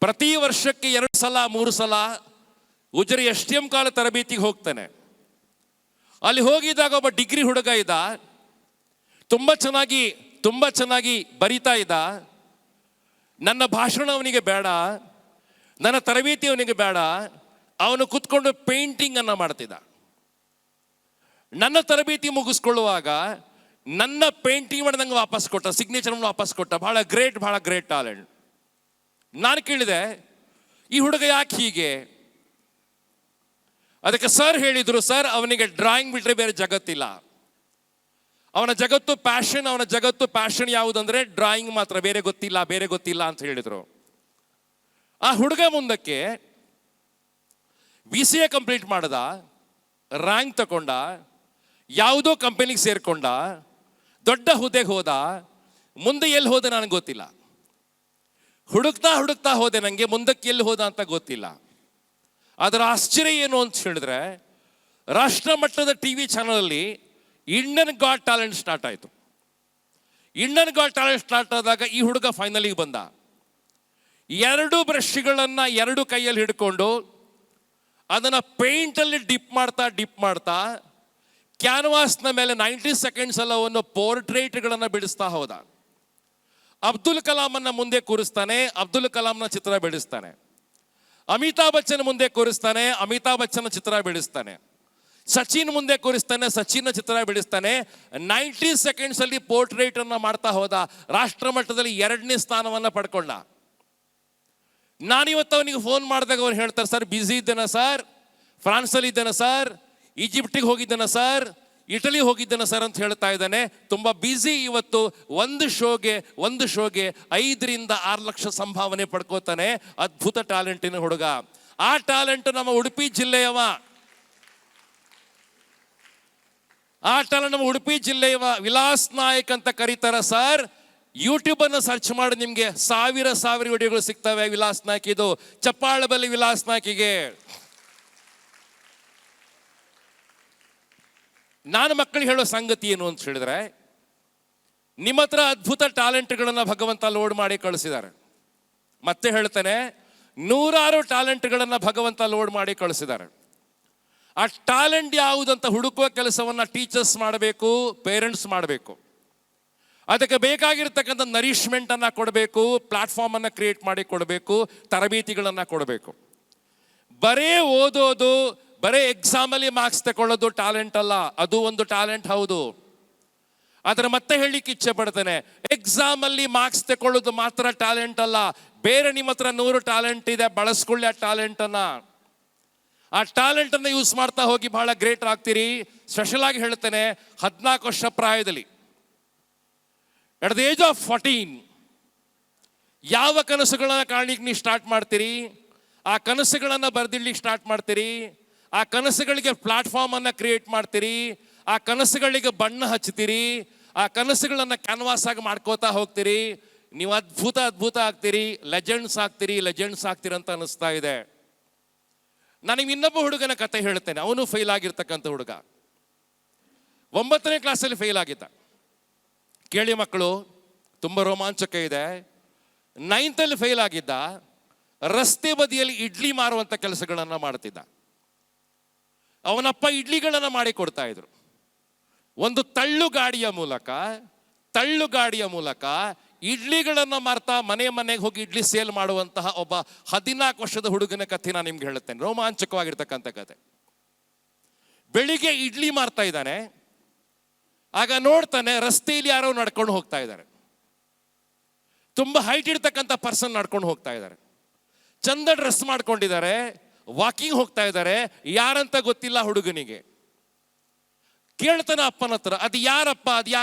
ಪ್ರತಿ ವರ್ಷಕ್ಕೆ 2 ಸಲ 3 ಸಲ ಉಜಿರೆ STM ಕಾಲ ತರಬೇತಿಗೆ ಹೋಗ್ತಾನೆ. ಅಲ್ಲಿ ಹೋಗಿದ್ದಾಗ ಒಬ್ಬ ಡಿಗ್ರಿ ಹುಡುಗ ಇದ್ದ, ತುಂಬ ಚೆನ್ನಾಗಿ ಬರಿತಾ ಇದ್ದ. ನನ್ನ ಭಾಷಣ ಅವನಿಗೆ ಬೇಡ, ನನ್ನ ತರಬೇತಿ ಅವನಿಗೆ ಬೇಡ, ಅವನು ಕೂತ್ಕೊಂಡು ಪೇಂಟಿಂಗ್ ಅನ್ನ ಮಾಡ್ತಿದ್ದ. ನನ್ನ ತರಬೇತಿ ಮುಗಿಸ್ಕೊಳ್ಳುವಾಗ ನನ್ನ ಪೇಂಟಿಂಗ್ ಮಾಡಿದಂಗೆ ವಾಪಸ್ ಕೊಟ್ಟ, ಸಿಗ್ನೇಚರ್ ವಾಪಸ್ ಕೊಟ್ಟ. ಬಹಳ ಗ್ರೇಟ್ ಟ್ಯಾಲೆಂಟ್. ನಾನು ಕೇಳಿದೆ, ಈ ಹುಡುಗ ಯಾಕೆ ಹೀಗೆ? ಅದಕ್ಕೆ ಸರ್ ಹೇಳಿದ್ರು, ಸರ್ ಅವನಿಗೆ ಡ್ರಾಯಿಂಗ್ ಬಿಟ್ರೆ ಬೇರೆ ಜಗತ್ತಿಲ್ಲ, ಅವನ ಜಗತ್ತು ಪ್ಯಾಷನ್ ಯಾವುದಂದ್ರೆ ಡ್ರಾಯಿಂಗ್ ಮಾತ್ರ, ಬೇರೆ ಗೊತ್ತಿಲ್ಲ ಅಂತ ಹೇಳಿದ್ರು. ಆ ಹುಡುಗ ಮುಂದಕ್ಕೆ BCA ಕಂಪ್ಲೀಟ್ ಮಾಡ್ದ, ರ್ಯಾಂಕ್ ತಗೊಂಡ, ಯಾವುದೋ ಕಂಪನಿಗೆ ಸೇರ್ಕೊಂಡ, ದೊಡ್ಡ ಹುದ್ದೆಗೆ ಹೋದ. ಮುಂದೆ ಎಲ್ಲಿ ಹೋದ ನನಗೆ ಗೊತ್ತಿಲ್ಲ. ಹುಡುಕ್ತಾ ಹೋದೆ, ನನಗೆ ಮುಂದಕ್ಕೆ ಎಲ್ಲಿ ಹೋದ ಅಂತ ಗೊತ್ತಿಲ್ಲ. ಅದರ ಆಶ್ಚರ್ಯ ಏನು ಅಂತ ಹೇಳಿದ್ರೆ, ರಾಷ್ಟ್ರ ಮಟ್ಟದ TV ಚಾನಲಲ್ಲಿ ಇಂಡಿಯನ್ ಗಾಟ್ ಟ್ಯಾಲೆಂಟ್ ಸ್ಟಾರ್ಟ್ ಆಯಿತು. ಇಂಡಿಯನ್ ಗಾಟ್ ಟ್ಯಾಲೆಂಟ್ ಸ್ಟಾರ್ಟ್ ಆದಾಗ ಈ ಹುಡುಗ ಫೈನಲಿಗೆ ಬಂದ. 2 ಬ್ರಷ್ಗಳನ್ನು 2 ಕೈಯಲ್ಲಿ ಹಿಡ್ಕೊಂಡು ಅದನ್ನು ಪೇಂಟಲ್ಲಿ ಡಿಪ್ ಮಾಡ್ತಾ ಕ್ಯಾನ್ವಾಸ್ನ ಮೇಲೆ 90 ಸೆಕೆಂಡ್ಸ್ ಎಲ್ಲವನ್ನು ಪೋರ್ಟ್ರೇಟ್ಗಳನ್ನು ಬಿಡಿಸ್ತಾ ಹೋದ. ಅಬ್ದುಲ್ ಕಲಾಮನ್ನ ಮುಂದೆ ಕೂರಿಸ್ತಾನೆ, ಅಬ್ದುಲ್ ಕಲಾಂನ ಚಿತ್ರ ಬಿಡಿಸ್ತಾನೆ. ಅಮಿತಾಬ್ ಬಚ್ಚನ್ ಮುಂದೆ ಕೂರಿಸ್ತಾನೆ, ಅಮಿತಾಬ್ ಬಚ್ಚನ್ ಚಿತ್ರ ಬಿಡಿಸ್ತಾನೆ. ಸಚಿನ್ ಮುಂದೆ ಕೂರಿಸ್ತಾನೆ, ಸಚಿನ್ ಚಿತ್ರ ಬಿಡಿಸ್ತಾನೆ. 90 ಸೆಕೆಂಡ್ಸ್ ಅಲ್ಲಿ ಪೋರ್ಟ್ರೇಟ್ ಅನ್ನ ಮಾಡ್ತಾ ಹೋದ. ರಾಷ್ಟ್ರ ಮಟ್ಟದಲ್ಲಿ 2ನೇ ಸ್ಥಾನವನ್ನ ಪಡ್ಕೊಂಡ. ನಾನಿವತ್ತು ಅವನಿಗೆ ಫೋನ್ ಮಾಡಿದಾಗ ಅವ್ರು ಹೇಳ್ತಾರೆ, ಸರ್ ಬ್ಯುಸಿ ಇದ್ದೇನೆ ಸರ್, ಫ್ರಾನ್ಸಲ್ಲಿ ಇದ್ದೇನೆ ಸರ್, ಈಜಿಪ್ಟಿಗೆ ಹೋಗಿದ್ದೇನೆ ಸರ್, ಇಟಲಿ ಹೋಗಿದ್ದೇನೆ ಸರ್ ಅಂತ ಹೇಳ್ತಾ ಇದ್ದಾನೆ. ತುಂಬ ಬ್ಯುಸಿ ಇವತ್ತು. ಒಂದು ಶೋಗೆ 5 ರಿಂದ 6 ಲಕ್ಷ ಸಂಭಾವನೆ ಪಡ್ಕೋತಾನೆ. ಅದ್ಭುತ ಟ್ಯಾಲೆಂಟಿನ ಹುಡುಗ. ಆ ಟ್ಯಾಲೆಂಟ್ ನಮ್ಮ ಉಡುಪಿ ಜಿಲ್ಲೆಯವ. ವಿಲಾಸ್ ನಾಯಕ್ ಅಂತ ಕರೀತಾರ ಸರ್. ಯೂಟ್ಯೂಬ್ ಅನ್ನು ಸರ್ಚ್ ಮಾಡಿ ನಿಮ್ಗೆ ಸಾವಿರ ವಿಡಿಯೋಗಳು ಸಿಗ್ತವೆ. ವಿಲಾಸ್ ನಾಯಕ್, ಇದು ಚಪ್ಪಾಳೆ ಬಲ್ಲಿ ವಿಲಾಸ್ ನಾಯ್ಕಿಗೆ. ನಾನು ಮಕ್ಕಳಿಗೆ ಹೇಳೋ ಸಂಗತಿ ಏನು ಅಂತ ಹೇಳಿದ್ರೆ, ನಿಮ್ಮ ಹತ್ರ ಅದ್ಭುತ ಟ್ಯಾಲೆಂಟ್ಗಳನ್ನು ಭಗವಂತ ಲೋಡ್ ಮಾಡಿ ಕಳಿಸಿದ್ದಾರೆ. ಮತ್ತೆ ಹೇಳ್ತಾನೆ, 100 ಟ್ಯಾಲೆಂಟ್ಗಳನ್ನು ಭಗವಂತ ಲೋಡ್ ಮಾಡಿ ಕಳಿಸಿದ್ದಾರೆ. ಆ ಟ್ಯಾಲೆಂಟ್ ಯಾವುದಂತ ಹುಡುಕುವ ಕೆಲಸವನ್ನು ಟೀಚರ್ಸ್ ಮಾಡಬೇಕು, ಪೇರೆಂಟ್ಸ್ ಮಾಡಬೇಕು. ಅದಕ್ಕೆ ಬೇಕಾಗಿರ್ತಕ್ಕಂಥ ನರಿಶ್ಮೆಂಟನ್ನು ಕೊಡಬೇಕು, ಪ್ಲಾಟ್ಫಾರ್ಮನ್ನು ಕ್ರಿಯೇಟ್ ಮಾಡಿ ಕೊಡಬೇಕು, ತರಬೇತಿಗಳನ್ನು ಕೊಡಬೇಕು. ಬರೇ ಓದೋದು, ಬರೇ ಎಕ್ಸಾಮಲ್ಲಿ ಮಾರ್ಕ್ಸ್ ತಗೊಳ್ಳೋದು ಟ್ಯಾಲೆಂಟ್ ಅಲ್ಲ. ಅದು ಒಂದು ಟ್ಯಾಲೆಂಟ್ ಹೌದು. ಆದರೆ ಮತ್ತೆ ಹೇಳಲಿಕ್ಕೆ ಇಚ್ಛೆ ಪಡ್ತೇನೆ, ಎಕ್ಸಾಮಲ್ಲಿ ಮಾರ್ಕ್ಸ್ ತಗೊಳ್ಳೋದು ಮಾತ್ರ ಟ್ಯಾಲೆಂಟ್ ಅಲ್ಲ. ಬೇರೆ ನಿಮ್ಮ ಹತ್ರ 100 ಟ್ಯಾಲೆಂಟ್ ಇದೆ, ಬಳಸ್ಕೊಳ್ಳಿ ಆ ಟ್ಯಾಲೆಂಟನ್ನು. ಆ ಟ್ಯಾಲೆಂಟನ್ನು ಯೂಸ್ ಮಾಡ್ತಾ ಹೋಗಿ ಬಹಳ ಗ್ರೇಟ್ ಆಗ್ತೀರಿ. ಸ್ಪೆಷಲ್ ಆಗಿ ಹೇಳ್ತೇನೆ, 14 ವರ್ಷ ಪ್ರಾಯದಲ್ಲಿ, ಎಟ್ ದ ಏಜ್ ಆಫ್ 14, ಯಾವ ಕನಸುಗಳನ್ನು ಕಾಣಲಿಕ್ಕೆ ನೀವು ಸ್ಟಾರ್ಟ್ ಮಾಡ್ತೀರಿ, ಆ ಕನಸುಗಳನ್ನು ಬರೆದಿಡ್ಲಿಕ್ಕೆ ಸ್ಟಾರ್ಟ್ ಮಾಡ್ತೀರಿ, ಆ ಕನಸುಗಳಿಗೆ ಪ್ಲಾಟ್ಫಾರ್ಮನ್ನು ಕ್ರಿಯೇಟ್ ಮಾಡ್ತೀರಿ, ಆ ಕನಸುಗಳಿಗೆ ಬಣ್ಣ ಹಚ್ತೀರಿ, ಆ ಕನಸುಗಳನ್ನು ಕ್ಯಾನ್ವಾಸ್ ಆಗಿ ಮಾಡ್ಕೋತಾ ಹೋಗ್ತೀರಿ. ನೀವು ಅದ್ಭುತ ಆಗ್ತೀರಿ, ಲೆಜೆಂಡ್ಸ್ ಆಗ್ತೀರಿ ಅಂತ ಅನಿಸ್ತಾ ಇದೆ. ನನಗೆ ಇನ್ನೊಬ್ಬ ಹುಡುಗನ ಕತೆ ಹೇಳ್ತೇನೆ. ಅವನು ಫೇಲ್ ಆಗಿರ್ತಕ್ಕಂಥ ಹುಡುಗ, 9ನೇ ಕ್ಲಾಸಲ್ಲಿ ಫೇಲ್ ಆಗಿದ್ದ. ಕೇಳಿ ಮಕ್ಕಳು, ತುಂಬ ರೋಮಾಂಚಕ ಇದೆ. 9th ಅಲ್ಲಿ ಫೇಲ್ ಆಗಿದ್ದ. ರಸ್ತೆ ಬದಿಯಲ್ಲಿ ಇಡ್ಲಿ ಮಾರುವಂಥ ಕೆಲಸಗಳನ್ನು ಮಾಡ್ತಿದ್ದ. ಅವನಪ್ಪ ಇಡ್ಲಿಗಳನ್ನು ಮಾಡಿ ಕೊಡ್ತಾ ಇದ್ರು. ಒಂದು ತಳ್ಳು ಗಾಡಿಯ ಮೂಲಕ ಇಡ್ಲಿಗಳನ್ನು ಮಾರ್ತಾ ಮನೆಗೆ ಹೋಗಿ ಇಡ್ಲಿ ಸೇಲ್ ಮಾಡುವಂತಹ ಒಬ್ಬ 14 ವರ್ಷದ ಹುಡುಗನ ಕಥೆ ನಾನು ನಿಮ್ಗೆ ಹೇಳುತ್ತೇನೆ. ರೋಮಾಂಚಕವಾಗಿರ್ತಕ್ಕಂಥ ಕಥೆ. ಬೆಳಿಗ್ಗೆ ಇಡ್ಲಿ ಮಾರ್ತಾ ಇದ್ದಾನೆ. ಆಗ ನೋಡ್ತಾನೆ, ರಸ್ತೆಯಲ್ಲಿ ಯಾರೋ ನಡ್ಕೊಂಡು ಹೋಗ್ತಾ ಇದ್ದಾರೆ. ತುಂಬ ಹೈಟ್ ಇರ್ತಕ್ಕಂಥ ಪರ್ಸನ್ ನಡ್ಕೊಂಡು ಹೋಗ್ತಾ ಇದ್ದಾರೆ. ಚಂದ ಡ್ರೆಸ್ ಮಾಡ್ಕೊಂಡಿದ್ದಾರೆ, ವಾಕಿಂಗ್ ಹೋಗ್ತಾ ಇದ್ದಾರೆ. ಯಾರಂತ ಗೊತ್ತಿಲ್ಲ ಹುಡುಗನಿಗೆ. ಕೇಳ್ತಾನೆ ಅಪ್ಪನ ಹತ್ರ, ಅದು ಯಾರಪ್ಪ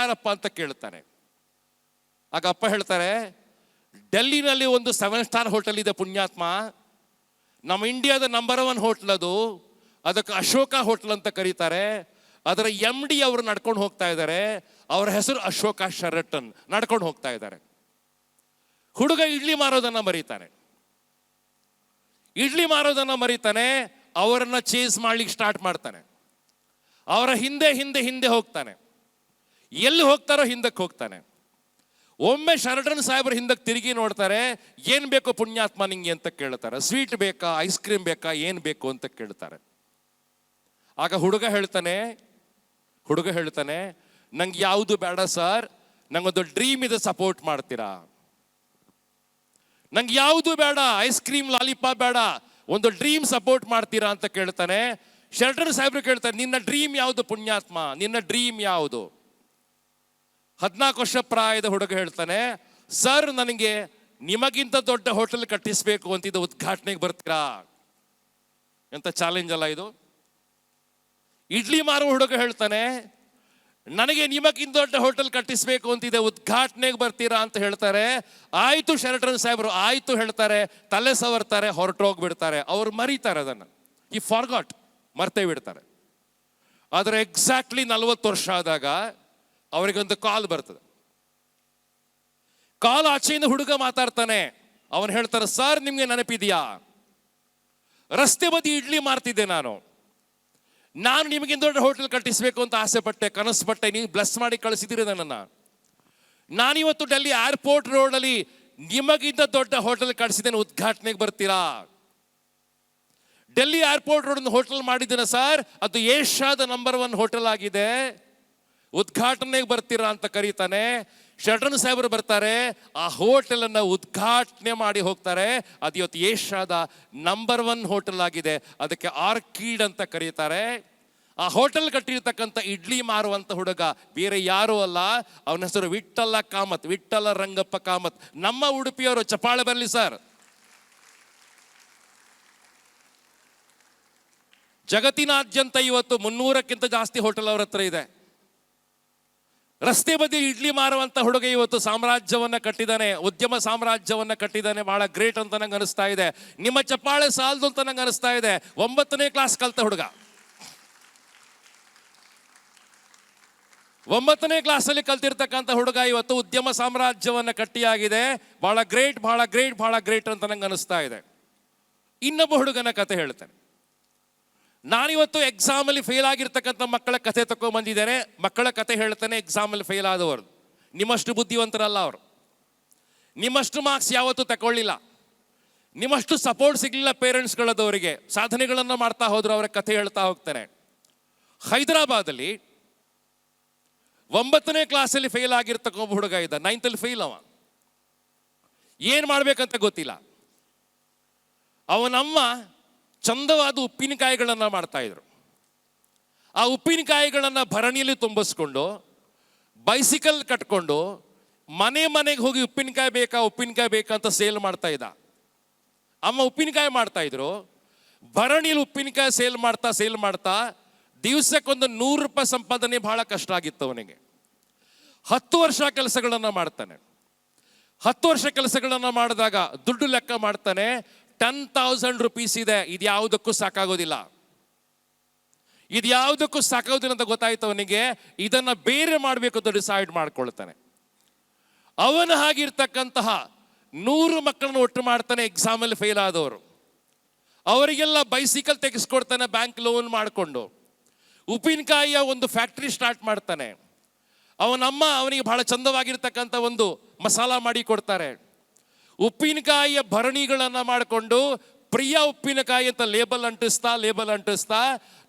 ಅಂತ ಕೇಳ್ತಾನೆ. ಆಗ ಅಪ್ಪ ಹೇಳ್ತಾರೆ, ಡೆಲ್ಲಿನಲ್ಲಿ ಒಂದು 7 ಸ್ಟಾರ್ ಹೋಟೆಲ್ ಇದೆ ಪುಣ್ಯಾತ್ಮ, ನಮ್ಮ ಇಂಡಿಯಾದ ನಂಬರ್ 1 ಹೋಟ್ಲ್ ಅದು. ಅದಕ್ಕೆ ಅಶೋಕ ಹೋಟ್ಲ್ ಅಂತ ಕರೀತಾರೆ. ಅದರ MD ಅವರು ನಡ್ಕೊಂಡು ಹೋಗ್ತಾ ಇದ್ದಾರೆ. ಅವರ ಹೆಸರು ಅಶೋಕ ಶರಟನ್. ನಡ್ಕೊಂಡು ಹೋಗ್ತಾ ಇದ್ದಾರೆ. ಹುಡುಗ ಇಡ್ಲಿ ಮಾರೋದನ್ನ ಮರೀತಾನೆ. ಅವರನ್ನ ಚೇಸ್ ಮಾಡ್ಲಿಕ್ಕೆ ಸ್ಟಾರ್ಟ್ ಮಾಡ್ತಾನೆ. ಅವರ ಹಿಂದೆ ಹೋಗ್ತಾನೆ. ಎಲ್ಲಿ ಹೋಗ್ತಾರೋ ಹಿಂದಕ್ಕೆ ಹೋಗ್ತಾನೆ. ಒಮ್ಮೆ ಶರಡನ್ ಸಾಹೇಬ್ರ ಹಿಂದಕ್ಕೆ ತಿರುಗಿ ನೋಡ್ತಾರೆ. ಏನ್ ಬೇಕು ಪುಣ್ಯಾತ್ಮ ನಿಂಗೆ ಅಂತ ಕೇಳ್ತಾರೆ. ಸ್ವೀಟ್ ಬೇಕಾ, ಐಸ್ ಕ್ರೀಮ್ ಬೇಕಾ, ಏನ್ ಬೇಕು ಅಂತ ಕೇಳ್ತಾರೆ. ಆಗ ಹುಡುಗ ಹೇಳ್ತಾನೆ ನಂಗೆ ಯಾವುದು ಬೇಡ ಸರ್, ನಂಗೊಂದು ಡ್ರೀಮ್ ಇದೆ, ಸಪೋರ್ಟ್ ಮಾಡ್ತೀರಾ? ನಂಗೆ ಯಾವುದು ಬೇಡ, ಐಸ್ ಕ್ರೀಮ್ ಲಾಲಿಪಾಪ್ ಬೇಡ, ಒಂದು ಡ್ರೀಮ್ ಸಪೋರ್ಟ್ ಮಾಡ್ತೀರಾ ಅಂತ ಕೇಳ್ತಾನೆ. ಶರಡನ್ ಸಾಹೇಬ್ರು ಕೇಳ್ತಾರೆ, ನಿನ್ನ ಡ್ರೀಮ್ ಯಾವುದು ಪುಣ್ಯಾತ್ಮ, ನಿನ್ನ ಡ್ರೀಮ್ ಯಾವುದು? 14 ವರ್ಷ ಪ್ರಾಯದ ಹುಡುಗ ಹೇಳ್ತಾನೆ, ಸರ್ ನನಗೆ ನಿಮಗಿಂತ ದೊಡ್ಡ ಹೋಟೆಲ್ ಕಟ್ಟಿಸ್ಬೇಕು ಅಂತಿದ್ದು, ಉದ್ಘಾಟನೆಗೆ ಬರ್ತೀರಾ? ಎಂತ ಚಾಲೆಂಜ್ ಅಲ್ಲ ಇದು. ಇಡ್ಲಿ ಮಾರುವ ಹುಡುಗ ಹೇಳ್ತಾನೆ, ನನಗೆ ನಿಮಗಿಂತ ದೊಡ್ಡ ಹೋಟೆಲ್ ಕಟ್ಟಿಸ್ಬೇಕು ಅಂತಿದೆ, ಉದ್ಘಾಟನೆಗೆ ಬರ್ತೀರಾ ಅಂತ ಹೇಳ್ತಾರೆ. ಆಯ್ತು ಶರಡನ್ ಸಾಹೇಬ್ರು ಆಯ್ತು ಹೇಳ್ತಾರೆ, ತಲೆ ಸವರ್ತಾರೆ, ಹೊರಟೋಗ್ಬಿಡ್ತಾರೆ. ಅವ್ರು ಮರೀತಾರೆ ಅದನ್ನು, ಈ ಫಾರ್ಗಾಟ್, ಮರ್ತೇ ಬಿಡ್ತಾರೆ. ಆದರೆ ಎಕ್ಸಾಕ್ಟ್ಲಿ 40 ವರ್ಷ ಆದಾಗ ಅವರಿಗೊಂದು ಕಾಲ್ ಬರ್ತದೆ. ಕಾಲ್ ಆಚೆಯಿಂದ ಹುಡುಗ ಮಾತಾಡ್ತಾನೆ. ಅವನು ಹೇಳ್ತಾರೆ, ಸರ್ ನಿಮ್ಗೆ ನೆನಪಿದೆಯಾ, ರಸ್ತೆ ಬದಿ ಇಡ್ಲಿ ಮಾರ್ತಿದ್ದೆ ನಾನು ನಿಮಗಿಂತ ದೊಡ್ಡ ಹೋಟೆಲ್ ಕಟ್ಟಿಸ್ಬೇಕು ಅಂತ ಆಸೆ ಪಟ್ಟೆ, ಕನಸು ಪಟ್ಟೆ, ನೀವು ಬ್ಲೆಸ್ ಮಾಡಿ ಕಳಿಸಿದಿರಿ ನನ್ನನ್ನು. ನಾನಿವತ್ತು ಡೆಲ್ಲಿ ಏರ್ಪೋರ್ಟ್ ರೋಡಲ್ಲಿ ನಿಮಗಿಂತ ದೊಡ್ಡ ಹೋಟೆಲ್ ಕಟ್ಟಿಸಿದ್ದೇನೆ, ಉದ್ಘಾಟನೆಗೆ ಬರ್ತೀರಾ? ಡೆಲ್ಲಿ ಏರ್ಪೋರ್ಟ್ ರೋಡ್ ಹೋಟೆಲ್ ಮಾಡಿದ್ದೇನೆ ಸರ್, ಅದು ಏಷ್ಯಾದ ನಂಬರ್ 1 ಹೋಟೆಲ್ ಆಗಿದೆ, ಉದ್ಘಾಟನೆಗೆ ಬರ್ತೀರಾ ಅಂತ ಕರೀತಾನೆ. ಶರಡನ್ ಸಾಹೇಬರು ಬರ್ತಾರೆ, ಆ ಹೋಟೆಲ್ ಅನ್ನ ಉದ್ಘಾಟನೆ ಮಾಡಿ ಹೋಗ್ತಾರೆ. ಅದು ಇವತ್ತು ಏಷ್ಯಾದ ನಂಬರ್ 1 ಹೋಟೆಲ್ ಆಗಿದೆ, ಅದಕ್ಕೆ ಆರ್ಕಿಡ್ ಅಂತ ಕರೀತಾರೆ. ಆ ಹೋಟೆಲ್ ಕಟ್ಟಿರ್ತಕ್ಕಂಥ ಇಡ್ಲಿ ಮಾರುವಂತ ಹುಡುಗ ಬೇರೆ ಯಾರೂ ಅಲ್ಲ, ಅವನ ಹೆಸರು ವಿಠ್ಠಲ ಕಾಮತ್, ವಿಠ್ಠಲ ರಂಗಪ್ಪ ಕಾಮತ್. ನಮ್ಮ ಉಡುಪಿಯವರು, ಚಪ್ಪಾಳೆ ಬರಲಿ ಸರ್. ಜಗತ್ತಿನಾದ್ಯಂತ ಇವತ್ತು 300ಕ್ಕಿಂತ ಜಾಸ್ತಿ ಹೋಟೆಲ್ ಅವ್ರ ಹತ್ರ ಇದೆ. ರಸ್ತೆ ಬದಿ ಇಡ್ಲಿ ಮಾರುವಂತ ಹುಡುಗ ಇವತ್ತು ಸಾಮ್ರಾಜ್ಯವನ್ನ ಕಟ್ಟಿದ್ದಾನೆ, ಉದ್ಯಮ ಸಾಮ್ರಾಜ್ಯವನ್ನ ಕಟ್ಟಿದ್ದಾನೆ. ಬಹಳ ಗ್ರೇಟ್ ಅಂತ ನಂಗೆ ಅನಿಸ್ತಾ ಇದೆ. ನಿಮ್ಮ ಚಪ್ಪಾಳೆ ಸಾಲದು ಅಂತ ನಂಗೆ ಅನಿಸ್ತಾ ಇದೆ. 9ನೇ ಕ್ಲಾಸ್ ಕಲ್ತ ಹುಡುಗ, 9ನೇ ಕ್ಲಾಸಲ್ಲಿ ಕಲ್ತಿರ್ತಕ್ಕಂಥ ಹುಡುಗ ಇವತ್ತು ಉದ್ಯಮ ಸಾಮ್ರಾಜ್ಯವನ್ನ ಕಟ್ಟಿಯಾಗಿದೆ. ಬಹಳ ಗ್ರೇಟ್, ಬಹಳ ಗ್ರೇಟ್, ಬಹಳ ಗ್ರೇಟ್ ಅಂತ ನಂಗೆ ಅನಿಸ್ತಾ ಇದೆ. ಇನ್ನೊಬ್ಬ ಹುಡುಗನ ಕತೆ ಹೇಳ್ತೇನೆ. ನಾನಿವತ್ತು ಎಕ್ಸಾಮಲ್ಲಿ ಫೇಲ್ ಆಗಿರ್ತಕ್ಕಂಥ ಮಕ್ಕಳ ಕಥೆ ತಗೊಂಡ್ಬಂದಿದ್ದೇನೆ. ಮಕ್ಕಳ ಕತೆ ಹೇಳ್ತಾನೆ. ಎಕ್ಸಾಮಲ್ಲಿ ಫೇಲ್ ಆದವರು ನಿಮ್ಮಷ್ಟು ಬುದ್ಧಿವಂತರಲ್ಲ, ಅವರು ನಿಮ್ಮಷ್ಟು ಮಾರ್ಕ್ಸ್ ಯಾವತ್ತೂ ತಗೊಳ್ಳಿಲ್ಲ, ನಿಮ್ಮಷ್ಟು ಸಪೋರ್ಟ್ ಸಿಗಲಿಲ್ಲ ಪೇರೆಂಟ್ಸ್ಗಳದವರಿಗೆ. ಸಾಧನೆಗಳನ್ನು ಮಾಡ್ತಾ ಹೋದ್ರು, ಅವರ ಕಥೆ ಹೇಳ್ತಾ ಹೋಗ್ತಾನೆ. ಹೈದರಾಬಾದಲ್ಲಿ 9ನೇ ಕ್ಲಾಸಲ್ಲಿ ಫೇಲ್ ಆಗಿರ್ತಕ್ಕ ಒಬ್ಬ ಹುಡುಗ ಇದ್ದ. 9th fail. ಅವ ಏನು ಮಾಡ್ಬೇಕಂತ ಗೊತ್ತಿಲ್ಲ. ಅವನಮ್ಮ ಚಂದವಾದ ಉಪ್ಪಿನಕಾಯಿಗಳನ್ನು ಮಾಡ್ತಾ ಇದ್ರು. ಆ ಉಪ್ಪಿನಕಾಯಿಗಳನ್ನು ಭರಣಿಯಲ್ಲಿ ತುಂಬಿಸ್ಕೊಂಡು ಬೈಸಿಕಲ್ ಕಟ್ಕೊಂಡು ಮನೆಗೆ ಹೋಗಿ ಉಪ್ಪಿನಕಾಯಿ ಬೇಕಾ ಅಂತ ಸೇಲ್ ಮಾಡ್ತಾ ಇದ್ದ. ಅಮ್ಮ ಉಪ್ಪಿನಕಾಯಿ ಮಾಡ್ತಾ ಇದ್ರು. ಭರಣಿಯಲ್ಲಿ ಉಪ್ಪಿನಕಾಯಿ ಸೇಲ್ ಮಾಡ್ತಾ ದಿವಸಕ್ಕೊಂದು 100 ರೂಪಾಯಿ ಸಂಪಾದನೆ ಬಹಳ ಕಷ್ಟ ಆಗಿತ್ತು ಅವನಿಗೆ. 10 ವರ್ಷ ಕೆಲಸಗಳನ್ನು ಮಾಡ್ತಾನೆ. 10 ವರ್ಷ ಕೆಲಸಗಳನ್ನು ಮಾಡಿದಾಗ ದುಡ್ಡು ಲೆಕ್ಕ ಮಾಡ್ತಾನೆ. 10,000 ರೂಪೀಸ್ ಇದೆ. ಇದು ಯಾವುದಕ್ಕೂ ಸಾಕಾಗೋದಿಲ್ಲ ಅಂತ ಗೊತ್ತಾಯ್ತು ಅವನಿಗೆ. ಇದನ್ನ ಬೇರೆ ಮಾಡಬೇಕು ಅಂತ ಡಿಸೈಡ್ ಮಾಡ್ಕೊಳ್ತಾನೆ. ಅವನ ಹಾಗಿರ್ತಕ್ಕಂತಹ 100 ಮಕ್ಕಳನ್ನು ಒಟ್ಟು ಮಾಡ್ತಾನೆ. ಎಕ್ಸಾಮಲ್ಲಿ ಫೇಲ್ ಆದವರು ಅವರಿಗೆಲ್ಲ ಬೈಸಿಕಲ್ ತೆಗೆಸ್ಕೊಡ್ತಾನೆ, ಬ್ಯಾಂಕ್ ಲೋನ್ ಮಾಡಿಕೊಂಡು. ಉಪ್ಪಿನಕಾಯಿಯ ಒಂದು ಫ್ಯಾಕ್ಟ್ರಿ ಸ್ಟಾರ್ಟ್ ಮಾಡ್ತಾನೆ. ಅವನಮ್ಮ ಅವನಿಗೆ ಬಹಳ ಚಂದವಾಗಿರ್ತಕ್ಕಂಥ ಒಂದು ಮಸಾಲ ಮಾಡಿ ಕೊಡ್ತಾರೆ. ಉಪ್ಪಿನಕಾಯಿಯ ಭರಣಿಗಳನ್ನು ಮಾಡಿಕೊಂಡು ಪ್ರಿಯ ಉಪ್ಪಿನಕಾಯಿ ಅಂತ ಲೇಬಲ್ ಅಂಟಿಸ್ತಾ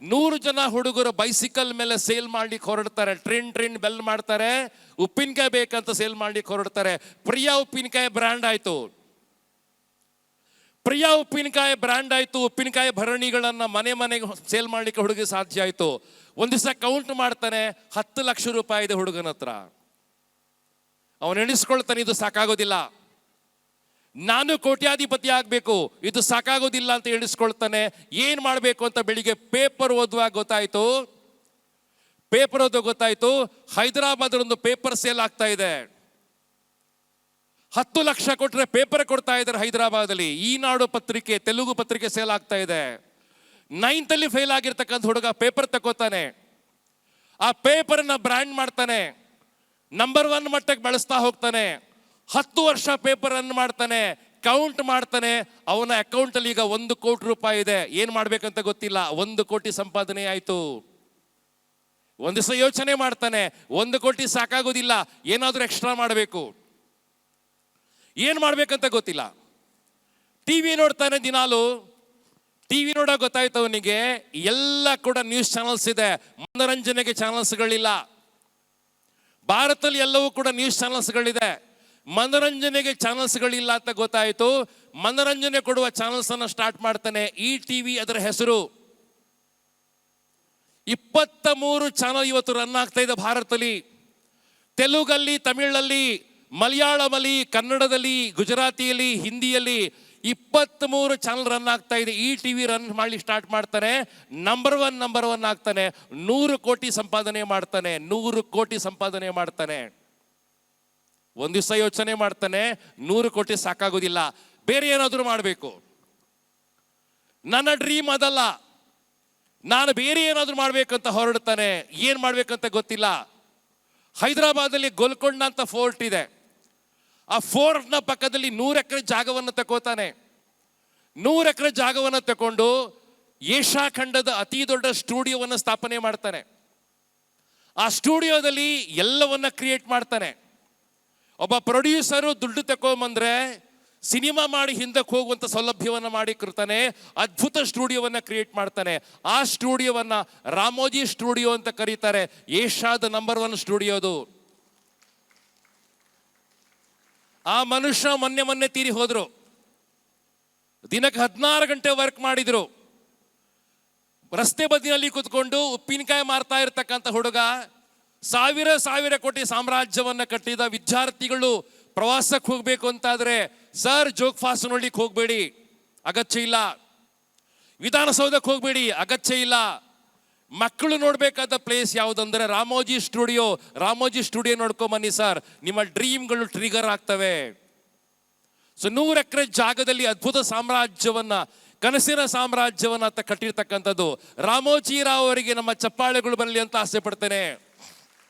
100 ಜನ ಹುಡುಗರು ಬೈಸಿಕಲ್ ಮೇಲೆ ಸೇಲ್ ಮಾಡ್ಲಿಕ್ಕೆ ಹೊರಡ್ತಾರೆ. ಟ್ರಿನ್ ಬೆಲ್ ಮಾಡ್ತಾರೆ. ಉಪ್ಪಿನಕಾಯಿ ಬೇಕಂತ ಸೇಲ್ ಮಾಡ್ಲಿಕ್ಕೆ ಹೊರಡ್ತಾರೆ. ಪ್ರಿಯ ಉಪ್ಪಿನಕಾಯಿ ಬ್ರ್ಯಾಂಡ್ ಆಯ್ತು. ಉಪ್ಪಿನಕಾಯಿ ಭರಣಿಗಳನ್ನು ಮನೆಗೆ ಸೇಲ್ ಮಾಡ್ಲಿಕ್ಕೆ ಹುಡುಗಿ ಸಾಧ್ಯ ಆಯ್ತು. ಒಂದು ದಿವಸ ಕೌಂಟ್ ಮಾಡ್ತಾನೆ, 10 ಲಕ್ಷ ರೂಪಾಯಿ ಇದೆ ಹುಡುಗನ ಹತ್ರ. ಅವನು ಎಣಿಸ್ಕೊಳ್ತಾನೆ, ಇದು ಸಾಕಾಗೋದಿಲ್ಲ, ನಾನು ಕೋಟ್ಯಾಧಿಪತಿ ಆಗಬೇಕು, ಇದು ಸಾಕಾಗೋದಿಲ್ಲ ಅಂತ ಎಣಿಸ್ಕೊಳ್ತಾನೆ. ಏನು ಮಾಡಬೇಕು ಅಂತ ಬೆಳಿಗ್ಗೆ ಪೇಪರ್ ಓದುವಾಗ ಗೊತ್ತಾಯ್ತು ಹೈದರಾಬಾದ್ ಒಂದು ಪೇಪರ್ ಸೇಲ್ ಆಗ್ತಾ ಇದೆ. 10 ಲಕ್ಷ ಕೊಟ್ಟರೆ ಪೇಪರ್ ಕೊಡ್ತಾ ಇದ್ದಾರೆ ಹೈದರಾಬಾದಲ್ಲಿ. ಈನಾಡು ಪತ್ರಿಕೆ, ತೆಲುಗು ಪತ್ರಿಕೆ ಸೇಲ್ ಆಗ್ತಾ ಇದೆ. 9th ಫೇಲ್ ಆಗಿರ್ತಕ್ಕಂಥ ಹುಡುಗ ಪೇಪರ್ ತಗೋತಾನೆ. ಆ ಪೇಪರ್ನ ಬ್ರ್ಯಾಂಡ್ ಮಾಡ್ತಾನೆ, ನಂಬರ್ 1 ಮಟ್ಟಕ್ಕೆ ಬೆಳೆಸ್ತಾ ಹೋಗ್ತಾನೆ. 10 ವರ್ಷ ಪೇಪರ್ ರನ್ ಮಾಡ್ತಾನೆ, ಕೌಂಟ್ ಮಾಡ್ತಾನೆ. ಅವನ ಅಕೌಂಟಲ್ಲಿ ಈಗ 1 ಕೋಟಿ ರೂಪಾಯಿ ಇದೆ. ಏನು ಮಾಡ್ಬೇಕಂತ ಗೊತ್ತಿಲ್ಲ, 1 ಕೋಟಿ ಸಂಪಾದನೆ ಆಯ್ತು. ಒಂದು ದಿವಸ ಯೋಚನೆ ಮಾಡ್ತಾನೆ, 1 ಕೋಟಿ ಸಾಕಾಗೋದಿಲ್ಲ, ಏನಾದರೂ ಎಕ್ಸ್ಟ್ರಾ ಮಾಡಬೇಕು. ಏನು ಮಾಡ್ಬೇಕಂತ ಗೊತ್ತಿಲ್ಲ. ಟಿವಿ ನೋಡ್ತಾನೆ ದಿನಾಲು. ಟಿವಿ ನೋಡೋ ಗೊತ್ತಾಯ್ತು ಅವನಿಗೆ, ಎಲ್ಲ ಕೂಡ ನ್ಯೂಸ್ ಚಾನಲ್ಸ್ ಇದೆ, ಮನೋರಂಜನೆಗೆ ಚಾನಲ್ಸ್ಗಳಿಲ್ಲ. ಭಾರತದಲ್ಲಿ ಎಲ್ಲವೂ ಕೂಡ ನ್ಯೂಸ್ ಚಾನಲ್ಸ್ಗಳಿದೆ, ಮನೋರಂಜನೆಗೆ ಚಾನಲ್ಸ್ಗಳಿಲ್ಲ ಅಂತ ಗೊತ್ತಾಯಿತು. ಮನೋರಂಜನೆ ಕೊಡುವ ಚಾನಲ್ಸ್ ಅನ್ನು ಸ್ಟಾರ್ಟ್ ಮಾಡ್ತಾನೆ. ಈ ಟಿವಿ ಅದರ ಹೆಸರು. 23 ಚಾನಲ್ ಇವತ್ತು ರನ್ ಆಗ್ತಾ ಇದೆ ಭಾರತದಲ್ಲಿ. ತೆಲುಗಲ್ಲಿ, ತಮಿಳಲ್ಲಿ, ಮಲಯಾಳಮಲ್ಲಿ, ಕನ್ನಡದಲ್ಲಿ, ಗುಜರಾತಿಯಲ್ಲಿ, ಹಿಂದಿಯಲ್ಲಿ 23 ಚಾನಲ್ ರನ್ ಆಗ್ತಾ ಇದೆ. ಈ ಟಿವಿ ರನ್ ಮಾಡಿ ಸ್ಟಾರ್ಟ್ ಮಾಡ್ತಾನೆ. ನಂಬರ್ ಒನ್ ಆಗ್ತಾನೆ. 100 ಕೋಟಿ ಸಂಪಾದನೆ ಮಾಡ್ತಾನೆ. 100 ಕೋಟಿ ಸಂಪಾದನೆ ಮಾಡ್ತಾನೆ. ಒಂದು ದಿವಸ ಯೋಚನೆ ಮಾಡ್ತಾನೆ, 100 ಕೋಟಿ ಸಾಕಾಗೋದಿಲ್ಲ, ಬೇರೆ ಏನಾದರೂ ಮಾಡಬೇಕು. ನನ್ನ ಡ್ರೀಮ್ ಅದಲ್ಲ, ನಾನು ಬೇರೆ ಏನಾದರೂ ಮಾಡಬೇಕಂತ ಹೊರಡ್ತಾನೆ. ಏನು ಮಾಡಬೇಕಂತ ಗೊತ್ತಿಲ್ಲ. ಹೈದರಾಬಾದಲ್ಲಿ ಗೋಲ್ಕೊಂಡ ಅಂತ ಫೋರ್ಟ್ ಇದೆ. ಆ ಫೋರ್ಟ್ನ ಪಕ್ಕದಲ್ಲಿ 100 ಎಕರೆ ಜಾಗವನ್ನು ತಗೋತಾನೆ. 100 ಎಕರೆ ಜಾಗವನ್ನು ತಗೊಂಡು ಏಷ್ಯಾ ಖಂಡದ ಅತಿ ದೊಡ್ಡ ಸ್ಟುಡಿಯೋವನ್ನು ಸ್ಥಾಪನೆ ಮಾಡ್ತಾನೆ. ಆ ಸ್ಟುಡಿಯೋದಲ್ಲಿ ಎಲ್ಲವನ್ನ ಕ್ರಿಯೇಟ್ ಮಾಡ್ತಾನೆ. ಒಬ್ಬ ಪ್ರೊಡ್ಯೂಸರು ದುಡ್ಡು ತಗೊಂಬಂದ್ರೆ ಸಿನಿಮಾ ಮಾಡಿ ಹಿಂದಕ್ಕೆ ಹೋಗುವಂಥ ಸೌಲಭ್ಯವನ್ನು ಮಾಡಿಕೊಡ್ತಾನೆ. ಅದ್ಭುತ ಸ್ಟುಡಿಯೋವನ್ನು ಕ್ರಿಯೇಟ್ ಮಾಡ್ತಾನೆ. ಆ ಸ್ಟುಡಿಯೋವನ್ನು ರಾಮೋಜಿ ಸ್ಟುಡಿಯೋ ಅಂತ ಕರೀತಾರೆ. ಏಷ್ಯಾದ ನಂಬರ್ 1 ಸ್ಟುಡಿಯೋದು. ಆ ಮನುಷ್ಯ ಮೊನ್ನೆ ತೀರಿ ಹೋದ್ರು. ದಿನಕ್ಕೆ 16 ಗಂಟೆ ವರ್ಕ್ ಮಾಡಿದ್ರು. ರಸ್ತೆ ಬದಿಯಲ್ಲಿ ಕೂತ್ಕೊಂಡು ಉಪ್ಪಿನಕಾಯಿ ಮಾರ್ತಾ ಇರ್ತಕ್ಕಂಥ ಹುಡುಗ ಸಾವಿರ ಕೋಟಿ ಸಾಮ್ರಾಜ್ಯವನ್ನು ಕಟ್ಟಿದ. ವಿದ್ಯಾರ್ಥಿಗಳು ಪ್ರವಾಸಕ್ಕೆ ಹೋಗ್ಬೇಕು ಅಂತಾದ್ರೆ, ಸರ್ ಜೋಗ್ ಫಾಲ್ಸ್ ನೋಡ್ಲಿಕ್ಕೆ ಹೋಗ್ಬೇಡಿ, ಅಗತ್ಯ ಇಲ್ಲ. ವಿಧಾನಸೌಧಕ್ಕೆ ಹೋಗ್ಬೇಡಿ, ಅಗತ್ಯ ಇಲ್ಲ. ಮಕ್ಕಳು ನೋಡ್ಬೇಕಾದ ಪ್ಲೇಸ್ ಯಾವುದಂದ್ರೆ ರಾಮೋಜಿ ಸ್ಟುಡಿಯೋ. ರಾಮೋಜಿ ಸ್ಟುಡಿಯೋ ನೋಡ್ಕೊಂಬನ್ನಿ ಸರ್, ನಿಮ್ಮ ಡ್ರೀಮ್ಗಳು ಟ್ರಿಗರ್ ಆಗ್ತವೆ. ಸೊ 100 ಎಕರೆ ಜಾಗದಲ್ಲಿ ಅದ್ಭುತ ಸಾಮ್ರಾಜ್ಯವನ್ನ, ಕನಸಿನ ಸಾಮ್ರಾಜ್ಯವನ್ನ ಕಟ್ಟಿರ್ತಕ್ಕಂಥದ್ದು. ರಾಮೋಜಿ ರಾವ್ ಅವರಿಗೆ ನಮ್ಮ ಚಪ್ಪಾಳೆಗಳು ಬರಲಿ ಅಂತ ಆಸೆ ಪಡ್ತೇನೆ.